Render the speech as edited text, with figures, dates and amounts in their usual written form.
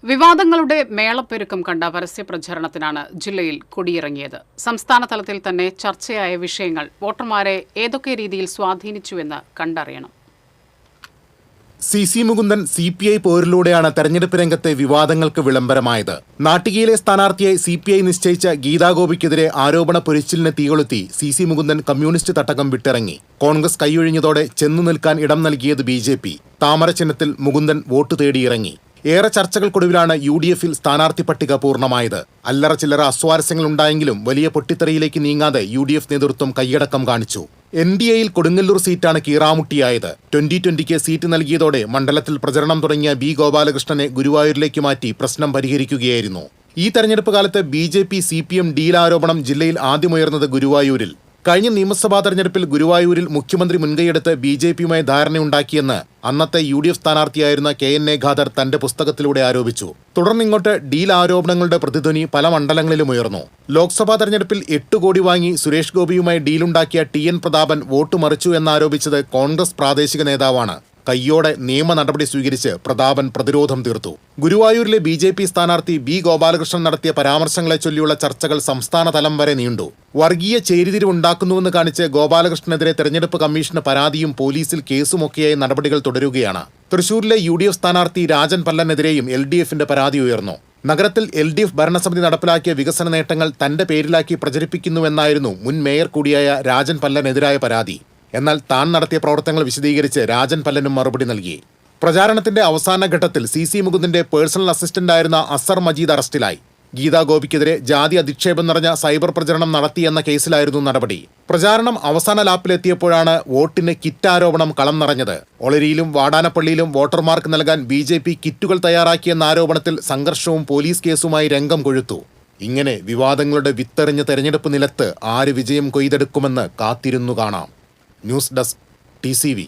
വിവാദങ്ങളുടെ മേളപ്പെരുക്കം കണ്ട പരസ്യപ്രചാരണത്തിനാണ് ജില്ലയിൽ കൊടിയിറങ്ങിയത്. സംസ്ഥാന തലത്തിൽ തന്നെ ചർച്ചയായ വിഷയങ്ങൾ വോട്ടർമാരെ ഏതൊക്കെ രീതിയിൽ സ്വാധീനിച്ചുവെന്ന് കണ്ടറിയണം. സി മുകുന്ദൻ CPI പോരിലൂടെയാണ് തെരഞ്ഞെടുപ്പ് രംഗത്തെ വിവാദങ്ങൾക്ക് വിളംബരമായത്. നാട്ടികയിലെ സ്ഥാനാർത്ഥിയായി CPI നിശ്ചയിച്ച ഗീതാഗോപിക്കെതിരെ ആരോപണ പൊരിച്ചിലിന് തീകൊളുത്തി സി മുകുന്ദൻ കമ്മ്യൂണിസ്റ്റ് തട്ടകം വിട്ടിറങ്ങി. കോൺഗ്രസ് കൈയൊഴിഞ്ഞതോടെ ചെന്നു നിൽക്കാൻ ഇടം നൽകിയത് BJP. താമര ചിഹ്നത്തിൽ മുകുന്ദൻ വോട്ട് തേടിയിറങ്ങി. ഏറെ ചർച്ചകൾക്കൊടുവിലാണ് UDFൽ സ്ഥാനാർത്ഥി പട്ടിക പൂർണ്ണമായത്. അല്ലറ ചില്ലറ അസ്വാരസ്യങ്ങളുണ്ടായെങ്കിലും വലിയ പൊട്ടിത്തെറിയിലേക്ക് നീങ്ങാതെ UDF നേതൃത്വം കൈയടക്കം കാണിച്ചു. NDAയിൽ കൊടുങ്ങല്ലൂർ സീറ്റാണ് കീറാമുട്ടിയായത്. 2020ക്ക് സീറ്റ് നൽകിയതോടെ മണ്ഡലത്തിൽ പ്രചരണം തുടങ്ങിയ B ഗോപാലകൃഷ്ണനെ ഗുരുവായൂരിലേക്ക് മാറ്റി പ്രശ്നം പരിഹരിക്കുകയായിരുന്നു. ഈ തെരഞ്ഞെടുപ്പ് കാലത്ത് BJP CPM ഡീൽ ആരോപണം ജില്ലയിൽ ആദ്യമുയർന്നത് ഗുരുവായൂരിൽ. കഴിഞ്ഞ നിയമസഭാ തെരഞ്ഞെടുപ്പിൽ ഗുരുവായൂരിൽ മുഖ്യമന്ത്രി മുൻകൈയെടുത്ത് BJPയുമായി ധാരണയുണ്ടാക്കിയെന്ന് അന്നത്തെ UDF സ്ഥാനാർത്ഥിയായിരുന്ന KNA ഖാദർ തന്റെ പുസ്തകത്തിലൂടെ ആരോപിച്ചു. തുടർന്നിങ്ങോട്ട് ഡീൽ ആരോപണങ്ങളുടെ പ്രതിധ്വനി പല മണ്ഡലങ്ങളിലും ഉയർന്നു. ലോക്സഭാ തെരഞ്ഞെടുപ്പിൽ 8 കോടി വാങ്ങി സുരേഷ് ഗോപിയുമായി ഡീലുണ്ടാക്കിയ TN പ്രതാപൻ വോട്ട് മറിച്ചു എന്നാരോപിച്ചത് കോൺഗ്രസ് പ്രാദേശിക നേതാവാണ്. കയ്യോടെ നിയമ നടപടി സ്വീകരിച്ച് പ്രതാപൻ പ്രതിരോധം തീർത്തു. ഗുരുവായൂരിലെ BJP സ്ഥാനാർത്ഥി B ഗോപാലകൃഷ്ണൻ നടത്തിയ പരാമർശങ്ങളെ ചൊല്ലിയുള്ള ചർച്ചകൾ സംസ്ഥാന തലം വരെ നീണ്ടു. വർഗീയ ചേരിതിരിവുണ്ടാക്കുന്നുവെന്ന് കാണിച്ച് ഗോപാലകൃഷ്ണനെതിരെ തെരഞ്ഞെടുപ്പ് കമ്മീഷന് പരാതിയും പോലീസിൽ കേസുമൊക്കെയായി നടപടികൾ തുടരുകയാണ്. തൃശൂരിലെ UDF സ്ഥാനാർത്ഥി രാജൻ പല്ലനെതിരെയും LDFന്റെ പരാതി ഉയർന്നു. നഗരത്തിൽ LDF ഭരണസമിതി നടപ്പിലാക്കിയ വികസന നേട്ടങ്ങൾ തന്റെ പേരിലാക്കി പ്രചരിപ്പിക്കുന്നുവെന്നായിരുന്നു മുൻ മേയർ കൂടിയായ രാജൻ പല്ലനെതിരായ പരാതി. എന്നാൽ താൻ നടത്തിയ പ്രവർത്തനങ്ങൾ വിശദീകരിച്ച് രാജൻ പല്ലനും മറുപടി നൽകി. പ്രചാരണത്തിന്റെ അവസാന ഘട്ടത്തിൽ സി മുകുന്ദന്റെ പേഴ്സണൽ അസിസ്റ്റന്റായിരുന്ന അസർ മജീദ് അറസ്റ്റിലായി. ഗീതാഗോപിക്കെതിരെ ജാതി അധിക്ഷേപം നിറഞ്ഞ സൈബർ പ്രചരണം നടത്തിയെന്ന കേസിലായിരുന്നു നടപടി. പ്രചാരണം അവസാന ലാപ്പിലെത്തിയപ്പോഴാണ് വോട്ടിന് കിറ്റ് ആരോപണം കളം നിറഞ്ഞത്. ഒളരിയിലും വാടാനപ്പള്ളിയിലും വോട്ടർമാർക്ക് നൽകാൻ BJP കിറ്റുകൾ തയ്യാറാക്കിയെന്ന ആരോപണത്തിൽ സംഘർഷവും പോലീസ് കേസുമായി രംഗം കൊഴുത്തു. ഇങ്ങനെ വിവാദങ്ങളുടെ വിത്തെറിഞ്ഞ തെരഞ്ഞെടുപ്പ് നിലത്ത് ആര് വിജയം കൊയ്തെടുക്കുമെന്ന് കാത്തിരുന്നു കാണാം. News desk TCV.